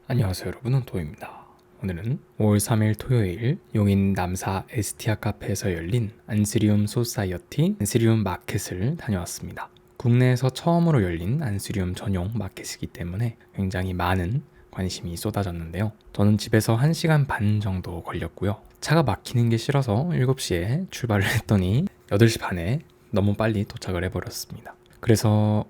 안녕하세요 여러분, 도입니다. 오늘은 5월 3일 토요일 용인 남사 에스티아 카페에서 열린 안스리움 소사이어티 안스리움 마켓을 다녀왔습니다. 국내에서 처음으로 열린 안스리움 전용 마켓이기 때문에 굉장히 많은 관심이 쏟아졌는데요. 저는 집에서 1시간 반 정도 걸렸고요. 차가 막히는 게 싫어서 7시에 출발을 했더니 8시 반에 너무 빨리 도착을 해버렸습니다. 그래서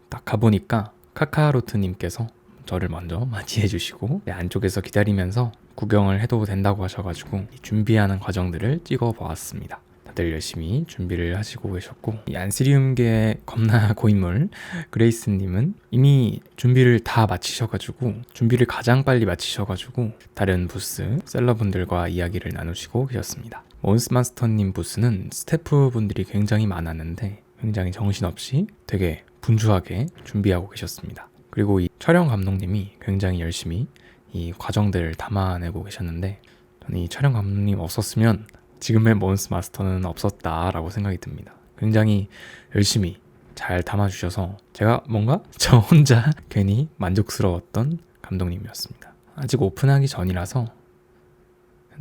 딱 가보니까 카카로트님께서 저를 먼저 맞이해 주시고 안쪽에서 기다리면서 구경을 해도 된다고 하셔가지고 준비하는 과정들을 찍어 보았습니다. 다들 열심히 준비를 하시고 계셨고, 이 안스리움계 겁나 고인물 그레이스님은 이미 준비를 다 마치셔가지고 준비를 가장 빨리 마치셔가지고 다른 부스 셀러분들과 이야기를 나누시고 계셨습니다. 몬스마스터님 부스는 스태프분들이 굉장히 많았는데 굉장히 정신없이 되게 분주하게 준비하고 계셨습니다. 그리고 이 촬영 감독님이 굉장히 열심히 이 과정들을 담아내고 계셨는데, 저는 이 촬영 감독님 없었으면 지금의 몬스 마스터는 없었다라고 생각이 듭니다. 굉장히 열심히 잘 담아주셔서 제가 뭔가 저 혼자 괜히 만족스러웠던 감독님이었습니다. 아직 오픈하기 전이라서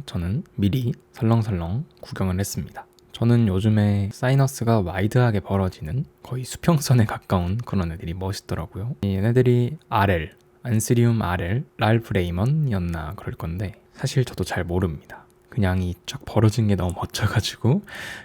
저는 미리 설렁설렁 구경을 했습니다. 저는 요즘에 사이너스가 와이드하게 벌어지는 거의 수평선에 가까운 그런 애들이 멋있더라고요. 얘네들이 RL, 안스리움 RL, 랄프 레이먼이었나 그럴 건데 사실 저도 잘 모릅니다. 그냥 이 쫙 벌어진 게 너무 멋져가지고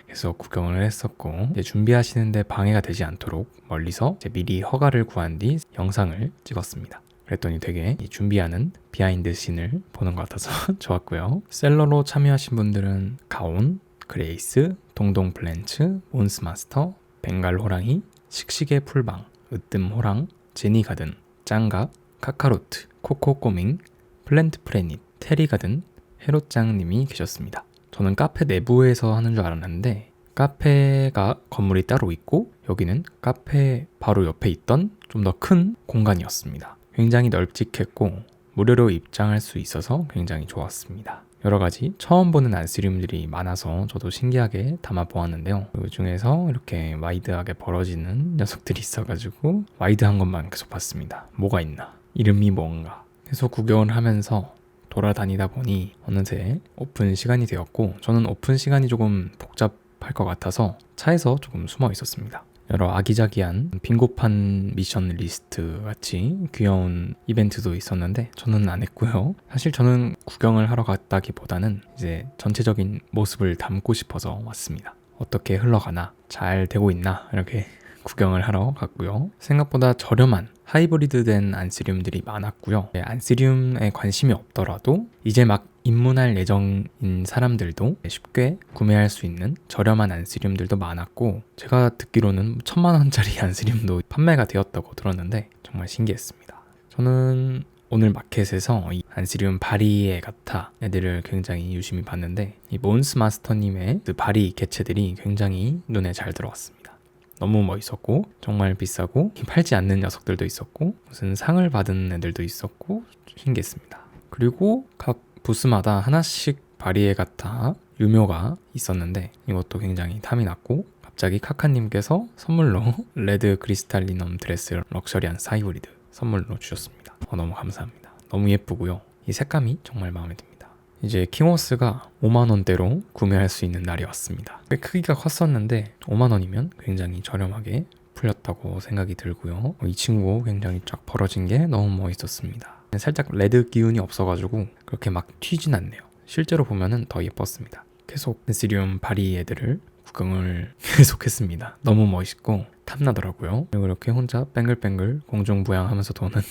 계속 구경을 했었고, 이제 준비하시는데 방해가 되지 않도록 멀리서 이제 미리 허가를 구한 뒤 영상을 찍었습니다. 그랬더니 되게 이 준비하는 비하인드 씬을 보는 것 같아서 좋았고요. 셀러로 참여하신 분들은 가온, 그레이스, 동동 플랜츠, 몬스마스터, 벵갈 호랑이, 씩씩의 풀방, 으뜸 호랑, 제니 가든, 짱가, 카카로트, 코코 꼬밍, 플랜트 프레닛, 테리 가든, 헤로짱님이 계셨습니다. 저는 카페 내부에서 하는 줄 알았는데 카페가 건물이 따로 있고 여기는 카페 바로 옆에 있던 좀 더 큰 공간이었습니다. 굉장히 널찍했고 무료로 입장할 수 있어서 굉장히 좋았습니다. 여러가지 처음 보는 안스리움들이 많아서 저도 신기하게 담아보았는데요. 그 중에서 이렇게 와이드하게 벌어지는 녀석들이 있어가지고 와이드한 것만 계속 봤습니다. 뭐가 있나? 이름이 뭔가? 계속 구경을 하면서 돌아다니다 보니 어느새 오픈 시간이 되었고, 저는 오픈 시간이 조금 복잡할 것 같아서 차에서 조금 숨어 있었습니다. 여러 아기자기한 빙고판 미션 리스트 같이 귀여운 이벤트도 있었는데 저는 안 했고요. 사실 저는 구경을 하러 갔다기보다는 이제 전체적인 모습을 담고 싶어서 왔습니다. 어떻게 흘러가나, 잘 되고 있나 이렇게 구경을 하러 갔고요. 생각보다 저렴한 하이브리드된 안스리움들이 많았고요. 안스리움에 관심이 없더라도 이제 막 입문할 예정인 사람들도 쉽게 구매할 수 있는 저렴한 안스리움들도 많았고, 제가 듣기로는 1000만원짜리 안스리움도 판매가 되었다고 들었는데 정말 신기했습니다. 저는 오늘 마켓에서 이 안스리움 바리에 같아 애들을 굉장히 유심히 봤는데 이 몬스 마스터님의 그 바리 개체들이 굉장히 눈에 잘 들어왔습니다. 너무 멋있었고 정말 비싸고 팔지 않는 녀석들도 있었고 무슨 상을 받은 애들도 있었고 신기했습니다. 그리고 각 부스마다 하나씩 바리에 같아 유묘가 있었는데 이것도 굉장히 탐이 났고, 갑자기 카카님께서 선물로 레드 크리스탈리넘 드레스 럭셔리한 사이브리드 선물로 주셨습니다. 너무 감사합니다. 너무 예쁘고요. 이 색감이 정말 마음에 듭니다. 이제 킹호스가 5만원대로 구매할 수 있는 날이 왔습니다. 꽤 크기가 컸었는데 5만원이면 굉장히 저렴하게 풀렸다고 생각이 들고요. 이 친구 굉장히 쫙 벌어진 게 너무 멋있었습니다. 살짝 레드 기운이 없어가지고 그렇게 막 튀진 않네요. 실제로 보면은 더 예뻤습니다. 계속 안스리움 바리 애들을 구경을 계속했습니다. 너무 멋있고 탐나더라고요. 그리고 이렇게 혼자 뱅글뱅글 공중부양하면서 도는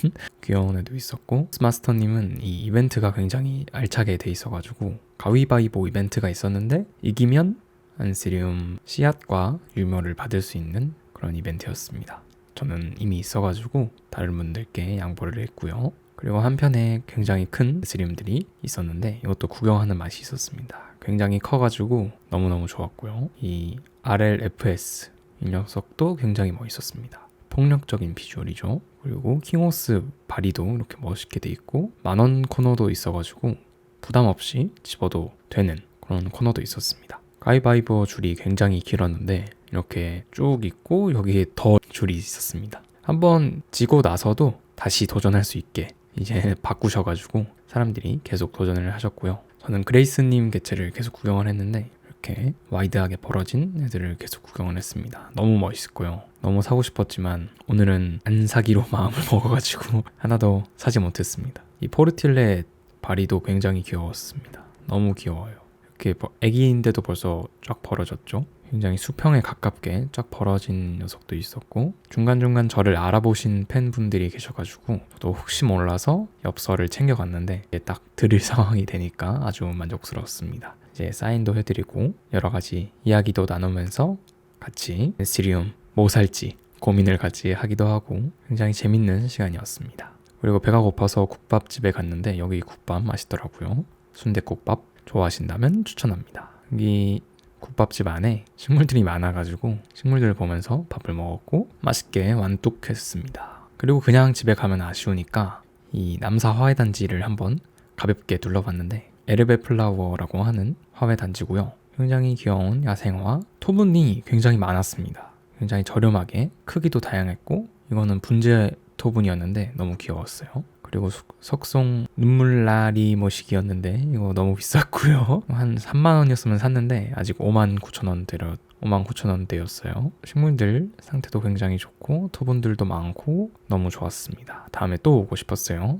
귀여운 애도 있었고, 스마스터님은 이 이벤트가 굉장히 알차게 돼 있어가지고 가위바위보 이벤트가 있었는데 이기면 안스리움 씨앗과 유묘를 받을 수 있는 그런 이벤트였습니다. 저는 이미 있어가지고 다른 분들께 양보를 했고요. 그리고 한편에 굉장히 큰 안스리움들이 있었는데 이것도 구경하는 맛이 있었습니다. 굉장히 커가지고 너무너무 좋았고요. 이 RLFS 이 녀석도 굉장히 멋있었습니다. 폭력적인 비주얼이죠. 그리고 킹호스 바리도 이렇게 멋있게 돼 있고 만원 코너도 있어가지고 부담 없이 집어도 되는 그런 코너도 있었습니다. 가위바위보 줄이 굉장히 길었는데 이렇게 쭉 있고 여기에 더 줄이 있었습니다. 한번 지고 나서도 다시 도전할 수 있게 이제 바꾸셔가지고 사람들이 계속 도전을 하셨고요. 저는 그레이스님 개체를 계속 구경을 했는데 이렇게 와이드하게 벌어진 애들을 계속 구경을 했습니다. 너무 멋있고요. 너무 사고 싶었지만 오늘은 안 사기로 마음을 먹어가지고 하나 더 사지 못했습니다. 이 포르틸레 바리도 굉장히 귀여웠습니다. 너무 귀여워요. 이렇게 애기인데도 벌써 쫙 벌어졌죠. 굉장히 수평에 가깝게 쫙 벌어진 녀석도 있었고 중간중간 저를 알아보신 팬분들이 계셔가지고 저도 혹시 몰라서 엽서를 챙겨갔는데 이제 딱 드릴 상황이 되니까 아주 만족스러웠습니다. 이제 사인도 해드리고 여러 가지 이야기도 나누면서 같이 엔시리움 뭐 살지 고민을 같이 하기도 하고 굉장히 재밌는 시간이었습니다. 그리고 배가 고파서 국밥집에 갔는데 여기 국밥 맛있더라고요. 순댓국밥 좋아하신다면 추천합니다. 여기 국밥집 안에 식물들이 많아가지고 식물들을 보면서 밥을 먹었고 맛있게 완뚝했습니다. 그리고 그냥 집에 가면 아쉬우니까 이 남사 화훼단지를 한번 가볍게 둘러봤는데 에르베 플라워라고 하는 화훼단지고요. 굉장히 귀여운 야생화 토분이 굉장히 많았습니다. 굉장히 저렴하게 크기도 다양했고 이거는 분재 토분이었는데 너무 귀여웠어요. 그리고 석송 눈물나리 모식이었는데 이거 너무 비쌌고요. 한 3만 원이었으면 샀는데 아직 5만 9천 원대로 5만 9천 원대였어요. 식물들 상태도 굉장히 좋고 토분들도 많고 너무 좋았습니다. 다음에 또 오고 싶었어요.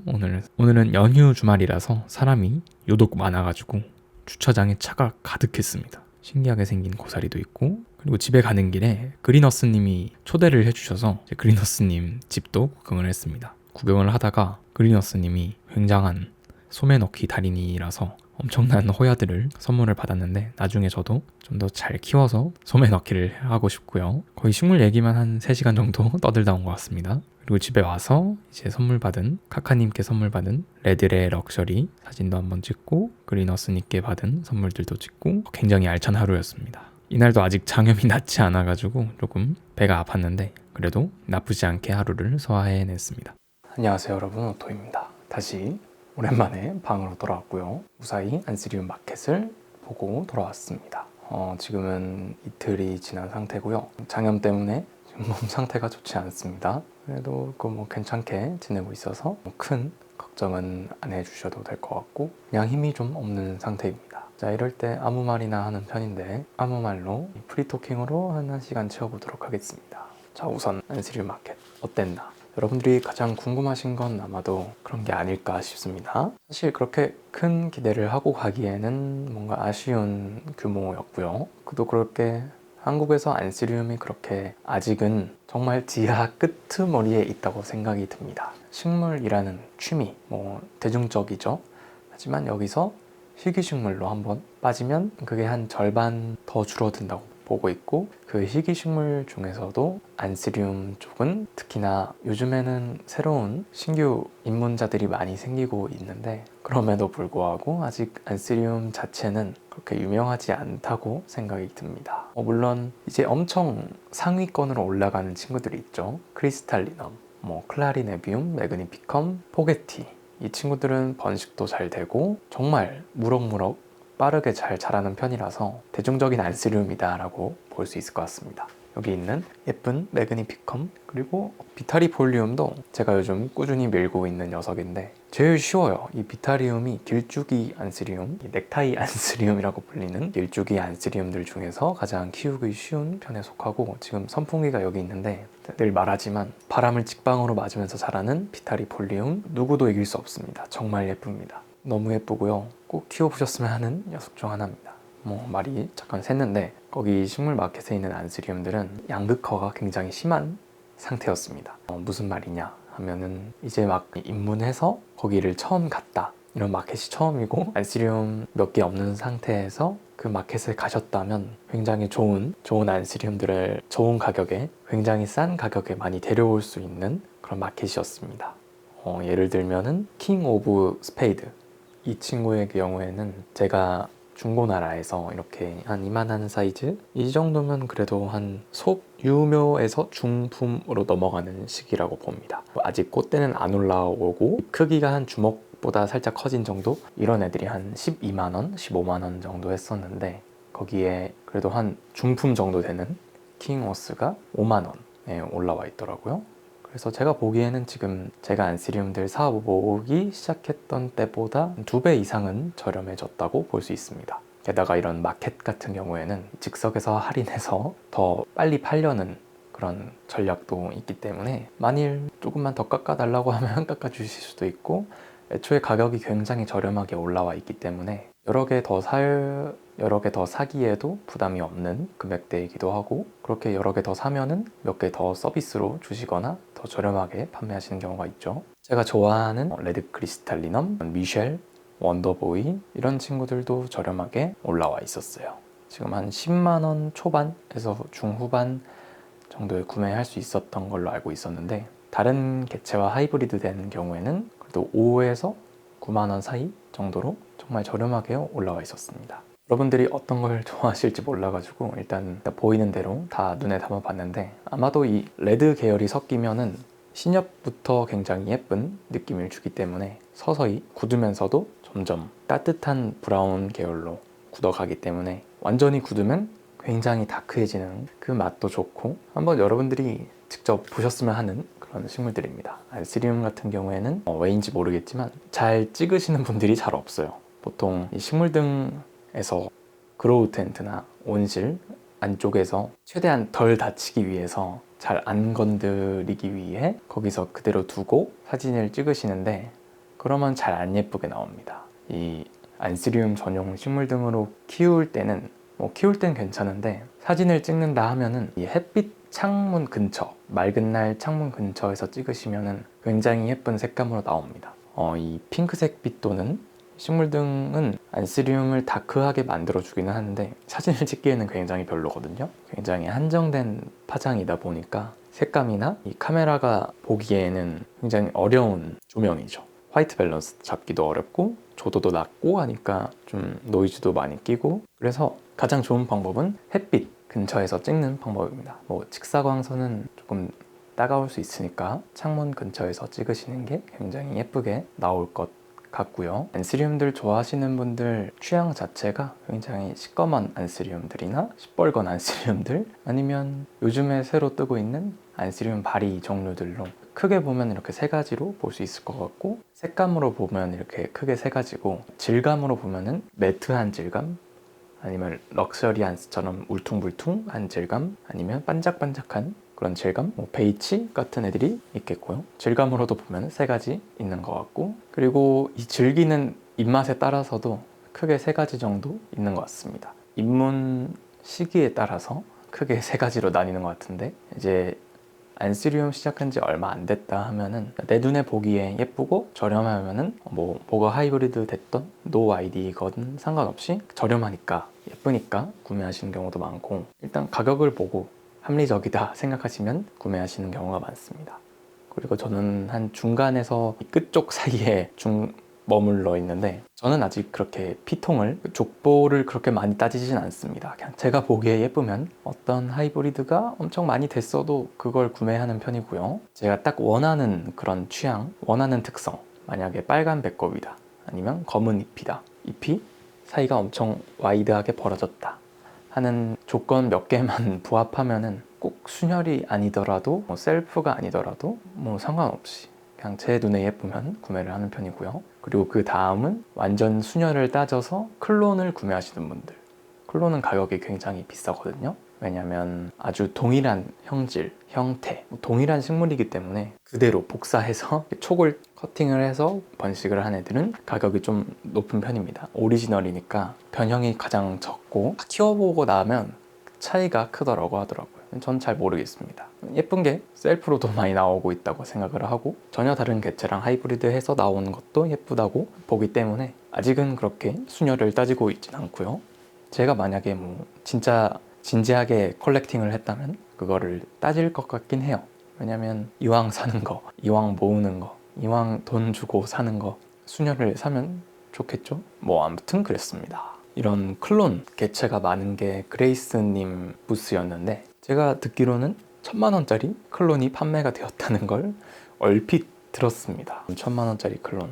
오늘은 연휴 주말이라서 사람이 유독 많아가지고 주차장에 차가 가득했습니다. 신기하게 생긴 고사리도 있고 그리고 집에 가는 길에 그린어스님이 초대를 해주셔서 그린어스님 집도 구경을 했습니다. 구경을 하다가 그린어스님이 굉장한 소매 넣기 달인이라서 엄청난 호야들을 선물을 받았는데 나중에 저도 좀 더 잘 키워서 소매 넣기를 하고 싶고요. 거의 식물 얘기만 한 3시간 정도 떠들다 온 것 같습니다. 그리고 집에 와서 이제 카카님께 선물 받은 레드레 럭셔리 사진도 한번 찍고 그린어스님께 받은 선물들도 찍고 굉장히 알찬 하루였습니다. 이날도 아직 장염이 낫지 않아가지고 조금 배가 아팠는데 그래도 나쁘지 않게 하루를 소화해냈습니다. 안녕하세요 여러분, 오토입니다. 다시 오랜만에 방으로 돌아왔고요. 무사히 안시리움 마켓을 보고 돌아왔습니다. 지금은 이틀이 지난 상태고요. 장염 때문에 지금 몸 상태가 좋지 않습니다. 그래도 괜찮게 지내고 있어서 큰 걱정은 안 해주셔도 될 것 같고 그냥 힘이 좀 없는 상태입니다. 자, 이럴 때 아무 말이나 하는 편인데 아무 말로 프리토킹으로 한 1시간 채워보도록 하겠습니다. 자, 우선 안시리움 마켓 어땠나? 여러분들이 가장 궁금하신 건 아마도 그런 게 아닐까 싶습니다. 사실 그렇게 큰 기대를 하고 가기에는 뭔가 아쉬운 규모였고요. 그도 그렇게 한국에서 안시리움이 그렇게 아직은 정말 지하 끄트머리에 있다고 생각이 듭니다. 식물이라는 취미, 대중적이죠. 하지만 여기서 희귀식물로 한번 빠지면 그게 한 절반 더 줄어든다고 보고 있고 그 희귀식물 중에서도 안시리움 쪽은 특히나 요즘에는 새로운 신규 입문자들이 많이 생기고 있는데 그럼에도 불구하고 아직 안시리움 자체는 그렇게 유명하지 않다고 생각이 듭니다. 물론 이제 엄청 상위권으로 올라가는 친구들이 있죠. 크리스탈리넘, 클라리네비움, 매그니피컴, 포게티 이 친구들은 번식도 잘 되고 정말 무럭무럭 빠르게 잘 자라는 편이라서 대중적인 안시리움이다 라고 볼 수 있을 것 같습니다. 여기 있는 예쁜 매그니피컴 그리고 비타리폴리움도 제가 요즘 꾸준히 밀고 있는 녀석인데 제일 쉬워요. 이 비타리움이 길쭉이 안시리움, 넥타이 안시리움이라고 불리는 길쭉이 안시리움들 중에서 가장 키우기 쉬운 편에 속하고 지금 선풍기가 여기 있는데 늘 말하지만 바람을 직방으로 맞으면서 자라는 비타리폴리움 누구도 이길 수 없습니다. 정말 예쁩니다. 너무 예쁘고요. 꼭 키워보셨으면 하는 녀석 중 하나입니다. 말이 잠깐 샜는데 거기 식물 마켓에 있는 안시리움들은 양극화가 굉장히 심한 상태였습니다. 무슨 말이냐 하면은 이제 막 입문해서 거기를 처음 갔다 이런 마켓이 처음이고 안시리움 몇 개 없는 상태에서 그 마켓에 가셨다면 굉장히 좋은 안시리움들을 좋은 가격에 굉장히 싼 가격에 많이 데려올 수 있는 그런 마켓이었습니다. 예를 들면은 킹 오브 스페이드 이 친구의 경우에는 제가 중고나라에서 이렇게 한 이만한 사이즈? 이 정도면 그래도 한 소유묘에서 중품으로 넘어가는 시기라고 봅니다. 아직 꽃대는 안 올라오고 크기가 한 주먹보다 살짝 커진 정도? 이런 애들이 한 12만원, 15만원 정도 했었는데 거기에 그래도 한 중품 정도 되는 킹워스가 5만원에 올라와 있더라고요. 그래서 제가 보기에는 지금 제가 안시리움들 사모으기 시작했던 때보다 2배 이상은 저렴해졌다고 볼 수 있습니다. 게다가 이런 마켓 같은 경우에는 즉석에서 할인해서 더 빨리 팔려는 그런 전략도 있기 때문에 만일 조금만 더 깎아달라고 하면 깎아주실 수도 있고, 애초에 가격이 굉장히 저렴하게 올라와 있기 때문에 여러 개 더 사기에도 부담이 없는 금액대이기도 하고, 그렇게 여러 개 더 사면은 몇 개 더 서비스로 주시거나 더 저렴하게 판매하시는 경우가 있죠. 제가 좋아하는 레드 크리스탈리넘, 미셸, 원더보이 이런 친구들도 저렴하게 올라와 있었어요. 지금 한 10만원 초반에서 중후반 정도에 구매할 수 있었던 걸로 알고 있었는데, 다른 개체와 하이브리드 되는 경우에는 그래도 5에서 9만원 사이 정도로 정말 저렴하게 올라와 있었습니다. 여러분들이 어떤 걸 좋아하실지 몰라가지고 일단 보이는 대로 다 눈에 담아봤는데, 아마도 이 레드 계열이 섞이면은 신엽부터 굉장히 예쁜 느낌을 주기 때문에 서서히 굳으면서도 점점 따뜻한 브라운 계열로 굳어가기 때문에, 완전히 굳으면 굉장히 다크해지는 그 맛도 좋고, 한번 여러분들이 직접 보셨으면 하는 그런 식물들입니다. 안시리움 같은 경우에는 왜인지 모르겠지만 잘 찍으시는 분들이 잘 없어요. 보통 이 식물등에서 그로우 텐트나 온실 안쪽에서 최대한 덜 다치기 위해서 잘 안 건드리기 위해 거기서 그대로 두고 사진을 찍으시는데, 그러면 잘 안 예쁘게 나옵니다. 이 안시리움 전용 식물등으로 키울 때는 키울 땐 괜찮은데, 사진을 찍는다 하면은 이 햇빛 창문 근처, 맑은 날 창문 근처에서 찍으시면은 굉장히 예쁜 색감으로 나옵니다. 이 핑크색 빛 도는 식물등은 안시리움을 다크하게 만들어주기는 하는데, 사진을 찍기에는 굉장히 별로거든요. 굉장히 한정된 파장이다 보니까 색감이나 이 카메라가 보기에는 굉장히 어려운 조명이죠. 화이트 밸런스 잡기도 어렵고 조도도 낮고 하니까 좀 노이즈도 많이 끼고, 그래서 가장 좋은 방법은 햇빛 근처에서 찍는 방법입니다. 직사광선은 조금 따가울 수 있으니까 창문 근처에서 찍으시는 게 굉장히 예쁘게 나올 것 같고요. 안시리움들 좋아하시는 분들 취향 자체가 굉장히 시꺼먼 안시리움들이나 시뻘건 안시리움들, 아니면 요즘에 새로 뜨고 있는 안시리움 바리 종류들로 크게 보면 이렇게 세 가지로 볼 수 있을 것 같고, 색감으로 보면 이렇게 크게 세 가지고, 질감으로 보면은 매트한 질감, 아니면 럭셔리한스처럼 울퉁불퉁한 질감, 아니면 반짝반짝한 그런 질감, 베이치 같은 애들이 있겠고요. 질감으로도 보면 세 가지 있는 것 같고, 그리고 이 즐기는 입맛에 따라서도 크게 세 가지 정도 있는 것 같습니다. 입문 시기에 따라서 크게 세 가지로 나뉘는 것 같은데, 이제 안시리움 시작한 지 얼마 안 됐다 하면은 내 눈에 보기에 예쁘고 저렴하면은 뭐가 하이브리드 됐던 노 아이디거든 상관없이 저렴하니까 예쁘니까 구매하시는 경우도 많고, 일단 가격을 보고 합리적이다 생각하시면 구매하시는 경우가 많습니다. 그리고 저는 한 중간에서 끝쪽 사이에 머물러 있는데, 저는 아직 그렇게 피통을, 족보를 그렇게 많이 따지진 않습니다. 그냥 제가 보기에 예쁘면 어떤 하이브리드가 엄청 많이 됐어도 그걸 구매하는 편이고요. 제가 딱 원하는 그런 취향, 원하는 특성, 만약에 빨간 배꼽이다, 아니면 검은 잎이다, 잎이 사이가 엄청 와이드하게 벌어졌다 하는 조건 몇 개만 부합하면은 꼭 순혈이 아니더라도 셀프가 아니더라도 상관없이 그냥 제 눈에 예쁘면 구매를 하는 편이고요. 그리고 그 다음은 완전 순혈을 따져서 클론을 구매하시는 분들. 클론은 가격이 굉장히 비싸거든요. 왜냐면 아주 동일한 형질, 형태, 동일한 식물이기 때문에 그대로 복사해서 촉을 커팅을 해서 번식을 한 애들은 가격이 좀 높은 편입니다. 오리지널이니까 변형이 가장 적고, 키워보고 나면 차이가 크더라고 하더라고요. 전 잘 모르겠습니다. 예쁜 게 셀프로도 많이 나오고 있다고 생각을 하고, 전혀 다른 개체랑 하이브리드 해서 나오는 것도 예쁘다고 보기 때문에 아직은 그렇게 순혈을 따지고 있진 않고요. 제가 만약에 진짜 진지하게 컬렉팅을 했다면 그거를 따질 것 같긴 해요. 왜냐면 이왕 사는 거, 이왕 모으는 거, 이왕 돈 주고 사는 거, 순혈을 사면 좋겠죠? 아무튼 그랬습니다. 이런 클론 개체가 많은 게 그레이스님 부스였는데, 제가 듣기로는 1000만원짜리 클론이 판매가 되었다는 걸 얼핏 들었습니다. 1000만원짜리 클론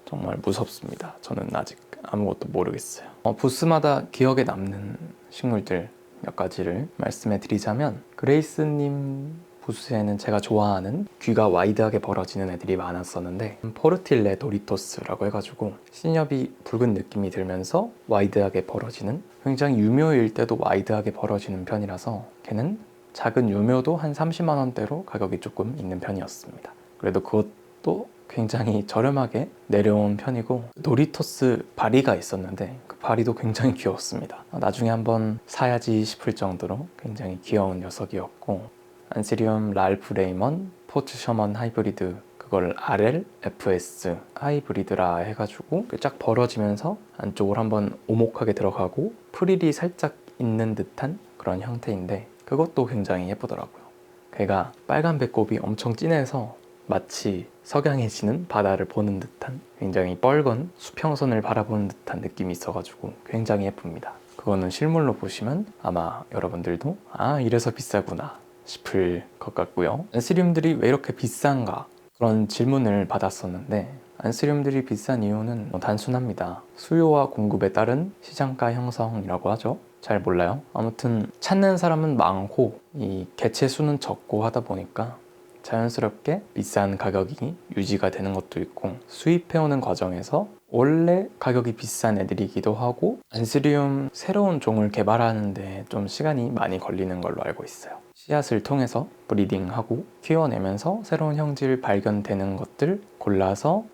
정말 무섭습니다. 저는 아직 아무것도 모르겠어요. 부스마다 기억에 남는 식물들 몇 가지를 말씀해 드리자면, 그레이스님 부스에는 제가 좋아하는 귀가 와이드하게 벌어지는 애들이 많았었는데 포르틸레 도리토스라고 해가지고 신엽이 붉은 느낌이 들면서 와이드하게 벌어지는, 굉장히 유묘일 때도 와이드하게 벌어지는 편이라서 걔는 작은 유묘도 한 30만 원대로 가격이 조금 있는 편이었습니다. 그래도 그것도 굉장히 저렴하게 내려온 편이고, 도리토스 바리가 있었는데 그 바리도 굉장히 귀여웠습니다. 나중에 한번 사야지 싶을 정도로 굉장히 귀여운 녀석이었고, 안시리움 랄프 레이먼 포츠 셔먼 하이브리드, 그걸 RL, FS 하이브리드라 해가지고 쫙 벌어지면서 안쪽으로 한번 오목하게 들어가고 프릴이 살짝 있는 듯한 그런 형태인데, 그것도 굉장히 예쁘더라고요. 걔가 빨간 배꼽이 엄청 진해서 마치 석양해지는 바다를 보는 듯한, 굉장히 뻘건 수평선을 바라보는 듯한 느낌이 있어가지고 굉장히 예쁩니다. 그거는 실물로 보시면 아마 여러분들도 이래서 비싸구나 싶을 것 같고요. 안스리움들이 왜 이렇게 비싼가, 그런 질문을 받았었는데, 안스리움들이 비싼 이유는 단순합니다. 수요와 공급에 따른 시장가 형성이라고 하죠. 잘 몰라요. 아무튼 찾는 사람은 많고 이 개체 수는 적고 하다 보니까 자연스럽게 비싼 가격이 유지가 되는 것도 있고, 수입해오는 과정에서 원래 가격이 비싼 애들이기도 하고, 안스리움 새로운 종을 개발하는데 좀 시간이 많이 걸리는 걸로 알고 있어요. 씨앗을 통해서 브리딩하고 키워내면서 새로운 형질 발견되는 것들 골라서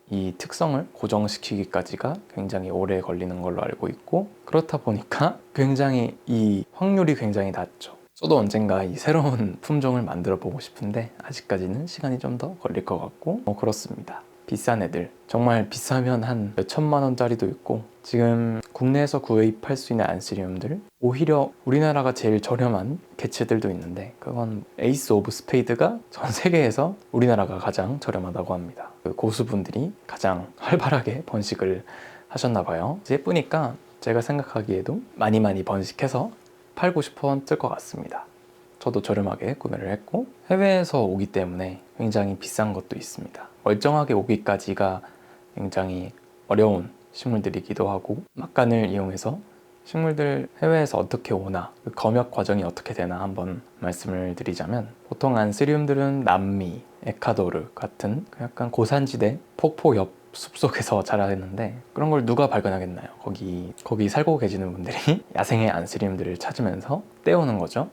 이 특성을 고정시키기까지가 굉장히 오래 걸리는 걸로 알고 있고, 그렇다 보니까 굉장히 이 확률이 굉장히 낮죠. 저도 언젠가 이 새로운 품종을 만들어 보고 싶은데 아직까지는 시간이 좀 더 걸릴 것 같고, 그렇습니다. 비싼 애들, 정말 비싸면 한 몇천만 원짜리도 있고, 지금 국내에서 구입할 수 있는 안스리움들, 오히려 우리나라가 제일 저렴한 개체들도 있는데, 그건 에이스 오브 스페이드가 전 세계에서 우리나라가 가장 저렴하다고 합니다. 그 고수분들이 가장 활발하게 번식을 하셨나 봐요. 예쁘니까 제가 생각하기에도 많이 번식해서 팔고 싶었을 것 같습니다. 저도 저렴하게 구매를 했고, 해외에서 오기 때문에 굉장히 비싼 것도 있습니다. 멀쩡하게 오기까지가 굉장히 어려운 식물들이기도 하고, 막간을 이용해서 식물들 해외에서 어떻게 오나, 그 검역 과정이 어떻게 되나 한번 말씀을 드리자면, 보통 안스리움들은 남미, 에콰도르 같은 약간 고산지대, 폭포 옆 숲속에서 자라는데, 그런 걸 누가 발견하겠나요? 거기 살고 계시는 분들이 야생의 안스리움들을 찾으면서 떼오는 거죠.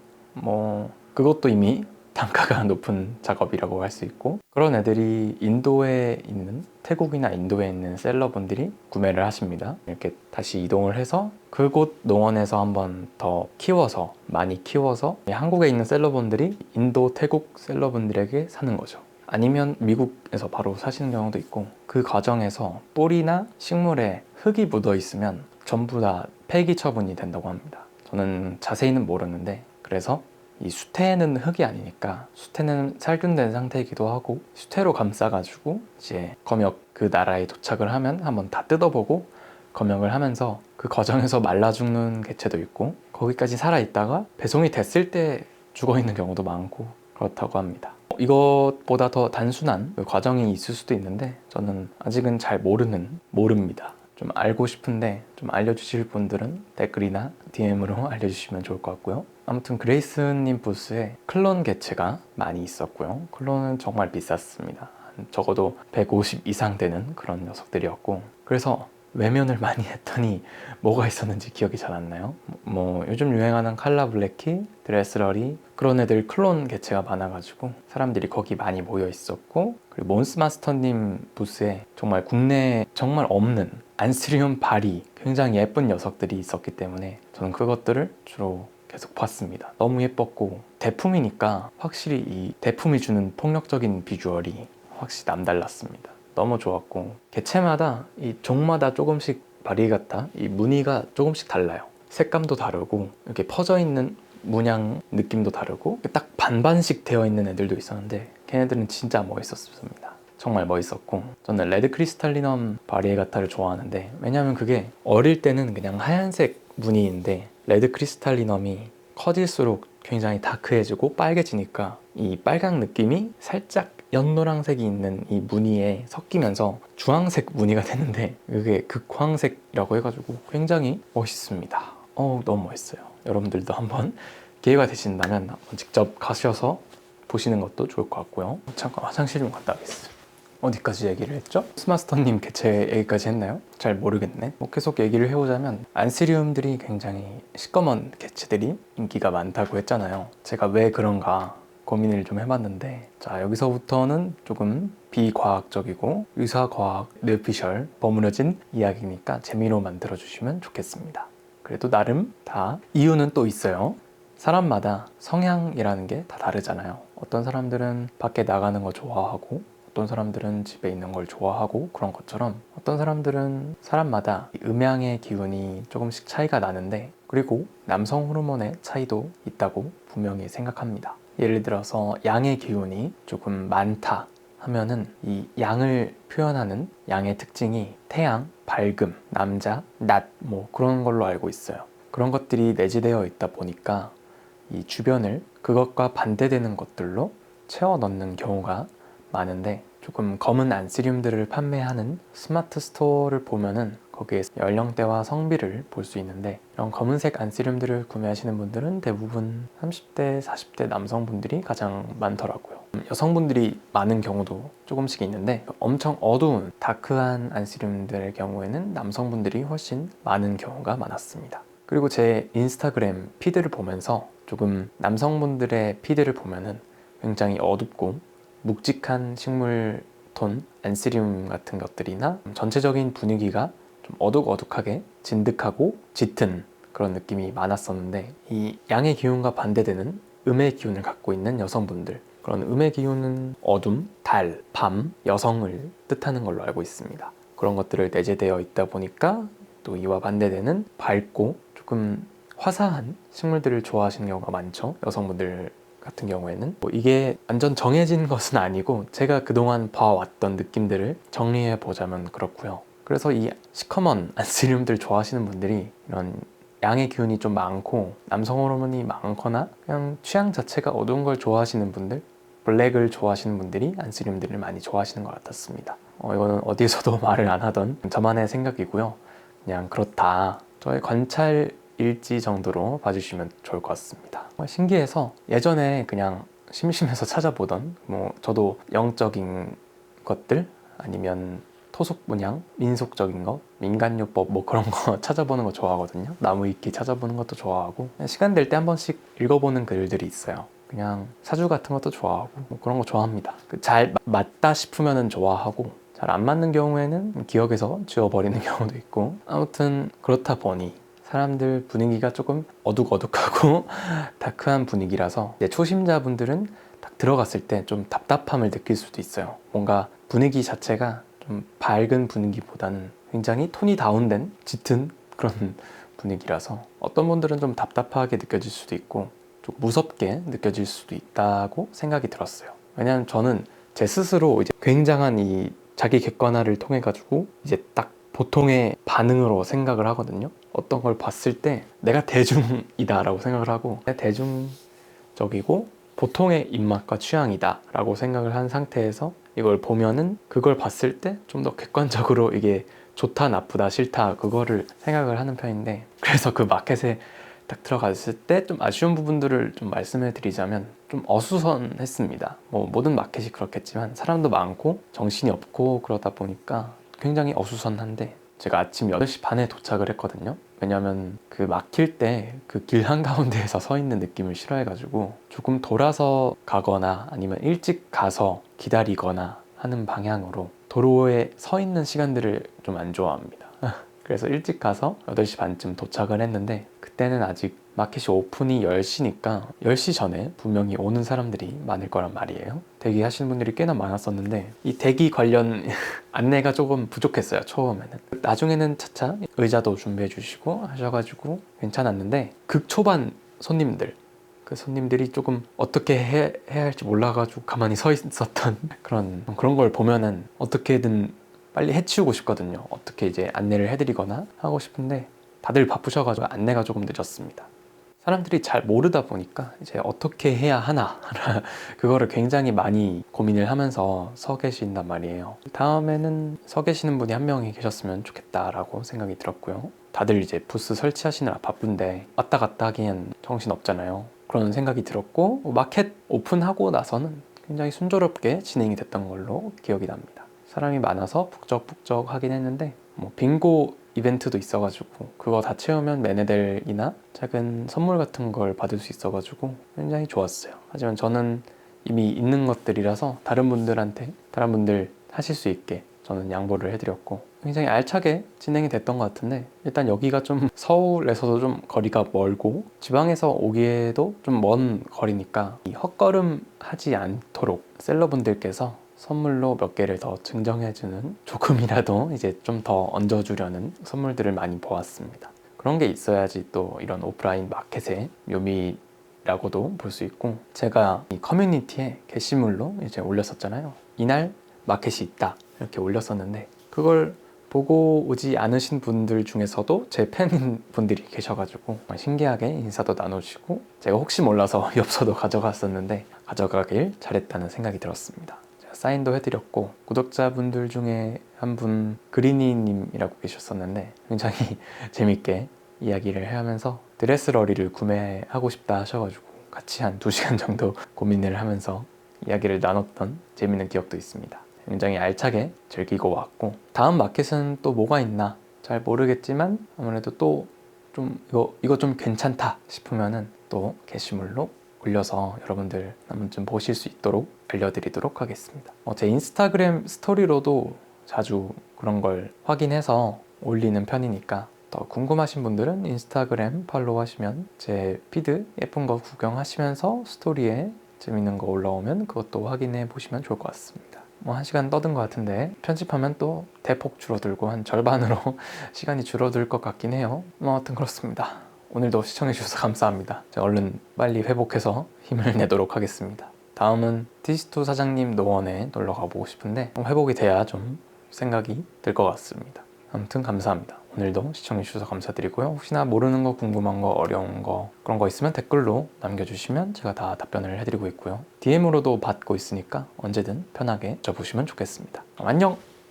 그것도 이미 단가가 높은 작업이라고 할 수 있고, 그런 애들이 인도에 있는, 태국이나 인도에 있는 셀러분들이 구매를 하십니다. 이렇게 다시 이동을 해서 그곳 농원에서 한번 더 키워서, 많이 키워서 한국에 있는 셀러분들이 인도, 태국 셀러분들에게 사는 거죠. 아니면 미국에서 바로 사시는 경우도 있고, 그 과정에서 뿌리나 식물에 흙이 묻어 있으면 전부 다 폐기 처분이 된다고 합니다. 저는 자세히는 모르는데, 그래서 이 수태는 흙이 아니니까, 수태는 살균된 상태이기도 하고, 수태로 감싸가지고 이제 검역 그 나라에 도착을 하면 한번 다 뜯어보고 검역을 하면서, 그 과정에서 말라 죽는 개체도 있고, 거기까지 살아있다가 배송이 됐을 때 죽어있는 경우도 많고 그렇다고 합니다. 이것보다 더 단순한 그 과정이 있을 수도 있는데, 저는 아직은 잘 모릅니다. 좀 알고 싶은데, 좀 알려주실 분들은 댓글이나 DM으로 알려주시면 좋을 것 같고요. 아무튼 그레이스님 부스에 클론 개체가 많이 있었고요. 클론은 정말 비쌌습니다. 적어도 150 이상 되는 그런 녀석들이었고, 그래서 외면을 많이 했더니 뭐가 있었는지 기억이 잘 안 나요. 요즘 유행하는 칼라 블랙키, 드레스러리, 그런 애들 클론 개체가 많아가지고 사람들이 거기 많이 모여 있었고, 그리고 몬스마스터님 부스에 정말 국내에 정말 없는 안스리움 바리, 굉장히 예쁜 녀석들이 있었기 때문에 저는 그것들을 주로 계속 봤습니다. 너무 예뻤고, 대품이니까 확실히 이 대품이 주는 폭력적인 비주얼이 확실히 남달랐습니다. 너무 좋았고, 개체마다 이 종마다 조금씩 바리가타, 이 무늬가 조금씩 달라요. 색감도 다르고, 이렇게 퍼져 있는 문양 느낌도 다르고, 딱 반반씩 되어 있는 애들도 있었는데, 걔네들은 진짜 멋있었습니다. 정말 멋있었고, 저는 레드 크리스탈리넘 바리에가타를 좋아하는데, 왜냐면 그게 어릴 때는 그냥 하얀색 무늬인데, 레드 크리스탈리넘이 커질수록 굉장히 다크해지고 빨개지니까 이 빨강 느낌이 살짝 연노랑색이 있는 이 무늬에 섞이면서 주황색 무늬가 되는데, 그게 극황색이라고 해가지고 굉장히 멋있습니다. 너무 멋있어요. 여러분들도 한번 기회가 되신다면 한번 직접 가셔서 보시는 것도 좋을 것 같고요. 잠깐 화장실 좀 갔다 오겠습니다. 어디까지 얘기를 했죠? 스마스터님 개체 얘기까지 했나요? 잘 모르겠네. 계속 얘기를 해보자면 안스리움들이 굉장히 시꺼먼 개체들이 인기가 많다고 했잖아요. 제가 왜 그런가 고민을 좀 해봤는데, 자, 여기서부터는 조금 비과학적이고 의사과학 뇌피셜 버무려진 이야기니까 재미로만 들어주시면 좋겠습니다. 그래도 나름 다 이유는 또 있어요. 사람마다 성향이라는 게 다 다르잖아요. 어떤 사람들은 밖에 나가는 거 좋아하고, 어떤 사람들은 집에 있는 걸 좋아하고, 그런 것처럼 어떤 사람들은 사람마다 음양의 기운이 조금씩 차이가 나는데, 그리고 남성 호르몬의 차이도 있다고 분명히 생각합니다. 예를 들어서 양의 기운이 조금 많다 하면은 이 양을 표현하는 양의 특징이 태양, 밝음, 남자, 낮, 뭐 그런 걸로 알고 있어요. 그런 것들이 내재되어 있다 보니까 이 주변을 그것과 반대되는 것들로 채워 넣는 경우가 많은데, 조금 검은 안스리움들을 판매하는 스마트 스토어를 보면은 거기에 연령대와 성비를 볼 수 있는데, 이런 검은색 안스리움들을 구매하시는 분들은 대부분 30대, 40대 남성분들이 가장 많더라고요. 여성분들이 많은 경우도 조금씩 있는데, 엄청 어두운 다크한 안스리움들의 경우에는 남성분들이 훨씬 많은 경우가 많았습니다. 그리고 제 인스타그램 피드를 보면서 조금 남성분들의 피드를 보면은 굉장히 어둡고 묵직한 식물 톤 안스리움 같은 것들이나 전체적인 분위기가 좀 어둑어둑하게 진득하고 짙은 그런 느낌이 많았었는데, 이 양의 기운과 반대되는 음의 기운을 갖고 있는 여성분들, 그런 음의 기운은 어둠, 달, 밤, 여성을 뜻하는 걸로 알고 있습니다. 그런 것들을 내재되어 있다 보니까 또 이와 반대되는 밝고 조금 화사한 식물들을 좋아하시는 경우가 많죠. 여성분들 같은 경우에는 이게 완전 정해진 것은 아니고 제가 그동안 봐왔던 느낌들을 정리해 보자면 그렇고요. 그래서 이 시커먼 안스리움들 좋아하시는 분들이 이런 양의 기운이 좀 많고 남성 호르몬이 많거나 그냥 취향 자체가 어두운 걸 좋아하시는 분들, 블랙을 좋아하시는 분들이 안스리움들을 많이 좋아하시는 것 같았습니다. 이거는 어디에서도 말을 안 하던 저만의 생각이고요. 그냥 그렇다, 저의 관찰 일지 정도로 봐주시면 좋을 것 같습니다. 신기해서 예전에 그냥 심심해서 찾아보던, 저도 영적인 것들 아니면 토속 문양, 민속적인 거, 민간요법 그런 거 찾아보는 거 좋아하거든요. 나무위키 찾아보는 것도 좋아하고, 시간 될 때 한 번씩 읽어보는 글들이 있어요. 그냥 사주 같은 것도 좋아하고 그런 거 좋아합니다. 잘 맞다 싶으면 좋아하고, 잘 안 맞는 경우에는 기억에서 지워버리는 경우도 있고, 아무튼 그렇다 보니 사람들 분위기가 조금 어둑어둑하고 다크한 분위기라서 이제 초심자분들은 딱 들어갔을 때 좀 답답함을 느낄 수도 있어요. 뭔가 분위기 자체가 좀 밝은 분위기보다는 굉장히 톤이 다운된 짙은 그런 분위기라서 어떤 분들은 좀 답답하게 느껴질 수도 있고 좀 무섭게 느껴질 수도 있다고 생각이 들었어요. 왜냐하면 저는 제 스스로 이제 굉장한 이 자기 객관화를 통해 가지고 이제 딱 보통의 반응으로 생각을 하거든요. 어떤 걸 봤을 때 내가 대중이다 라고 생각을 하고, 대중적이고 보통의 입맛과 취향이다 라고 생각을 한 상태에서 이걸 보면은 그걸 봤을 때 좀 더 객관적으로 이게 좋다, 나쁘다, 싫다 그거를 생각을 하는 편인데, 그래서 그 마켓에 딱 들어갔을 때 좀 아쉬운 부분들을 좀 말씀해 드리자면 좀 어수선했습니다. 모든 마켓이 그렇겠지만 사람도 많고 정신이 없고 그러다 보니까 굉장히 어수선한데, 제가 아침 8시 반에 도착을 했거든요. 왜냐면 그 막힐 때 그 길 한가운데에서 서 있는 느낌을 싫어해가지고 조금 돌아서 가거나 아니면 일찍 가서 기다리거나 하는 방향으로 도로에 서 있는 시간들을 좀 안 좋아합니다. 그래서 일찍 가서 8시 반쯤 도착을 했는데, 그때는 아직 마켓이 오픈이 10시니까 10시 전에 분명히 오는 사람들이 많을 거란 말이에요. 대기하시는 분들이 꽤나 많았었는데 이 대기 관련 안내가 조금 부족했어요, 처음에는. 나중에는 차차 의자도 준비해 주시고 하셔가지고 괜찮았는데, 극초반 손님들, 그 손님들이 조금 어떻게 해야 할지 몰라가지고 가만히 서 있었던 그런 걸 보면은 어떻게든 빨리 해치우고 싶거든요. 어떻게 이제 안내를 해드리거나 하고 싶은데 다들 바쁘셔가지고 안내가 조금 늦었습니다. 사람들이 잘 모르다 보니까 이제 어떻게 해야 하나 그거를 굉장히 많이 고민을 하면서 서 계신단 말이에요. 다음에는 서 계시는 분이 한 명이 계셨으면 좋겠다라고 생각이 들었고요. 다들 이제 부스 설치하시느라 바쁜데 왔다 갔다 하기엔 정신 없잖아요. 그런 생각이 들었고 마켓 오픈하고 나서는 굉장히 순조롭게 진행이 됐던 걸로 기억이 납니다. 사람이 많아서 북적북적 하긴 했는데 빙고 이벤트도 있어가지고 그거 다 채우면 매네델이나 작은 선물 같은 걸 받을 수 있어가지고 굉장히 좋았어요. 하지만 저는 이미 있는 것들이라서 다른 분들 하실 수 있게 저는 양보를 해드렸고 굉장히 알차게 진행이 됐던 것 같은데 일단 여기가 좀 서울에서도 좀 거리가 멀고 지방에서 오기에도 좀 먼 거리니까 이 헛걸음 하지 않도록 셀러분들께서 선물로 몇 개를 더 증정해주는 조금이라도 이제 좀 더 얹어주려는 선물들을 많이 보았습니다. 그런 게 있어야지 또 이런 오프라인 마켓의 묘미라고도 볼 수 있고 제가 이 커뮤니티에 게시물로 이제 올렸었잖아요. 이날 마켓이 있다 이렇게 올렸었는데 그걸 보고 오지 않으신 분들 중에서도 제 팬인 분들이 계셔가지고 신기하게 인사도 나누시고 제가 혹시 몰라서 엽서도 가져갔었는데 가져가길 잘했다는 생각이 들었습니다. 제가 사인도 해드렸고 구독자분들 중에 한 분 그리니님이라고 계셨었는데 굉장히 재밌게 이야기를 하면서 드레스러리를 구매하고 싶다 하셔가지고 같이 한 2시간 정도 고민을 하면서 이야기를 나눴던 재밌는 기억도 있습니다. 굉장히 알차게 즐기고 왔고 다음 마켓은 또 뭐가 있나 잘 모르겠지만 아무래도 또 좀 이거 좀 괜찮다 싶으면은 또 게시물로 올려서 여러분들 한 번쯤 보실 수 있도록 알려드리도록 하겠습니다. 제 인스타그램 스토리로도 자주 그런 걸 확인해서 올리는 편이니까 더 궁금하신 분들은 인스타그램 팔로우 하시면 제 피드 예쁜 거 구경하시면서 스토리에 재밌는 거 올라오면 그것도 확인해 보시면 좋을 것 같습니다. 1시간 떠든 것 같은데 편집하면 또 대폭 줄어들고 한 절반으로 시간이 줄어들 것 같긴 해요. 아무튼 그렇습니다. 오늘도 시청해주셔서 감사합니다. 제가 얼른 빨리 회복해서 힘을 내도록 하겠습니다. 다음은 티시토 사장님 노원에 놀러 가보고 싶은데 회복이 돼야 좀 생각이 들 것 같습니다. 아무튼 감사합니다. 오늘도 시청해주셔서 감사드리고요. 혹시나 모르는 거, 궁금한 거, 어려운 거 그런 거 있으면 댓글로 남겨주시면 제가 다 답변을 해드리고 있고요. DM으로도 받고 있으니까 언제든 편하게 여쭤보시면 좋겠습니다. 안녕!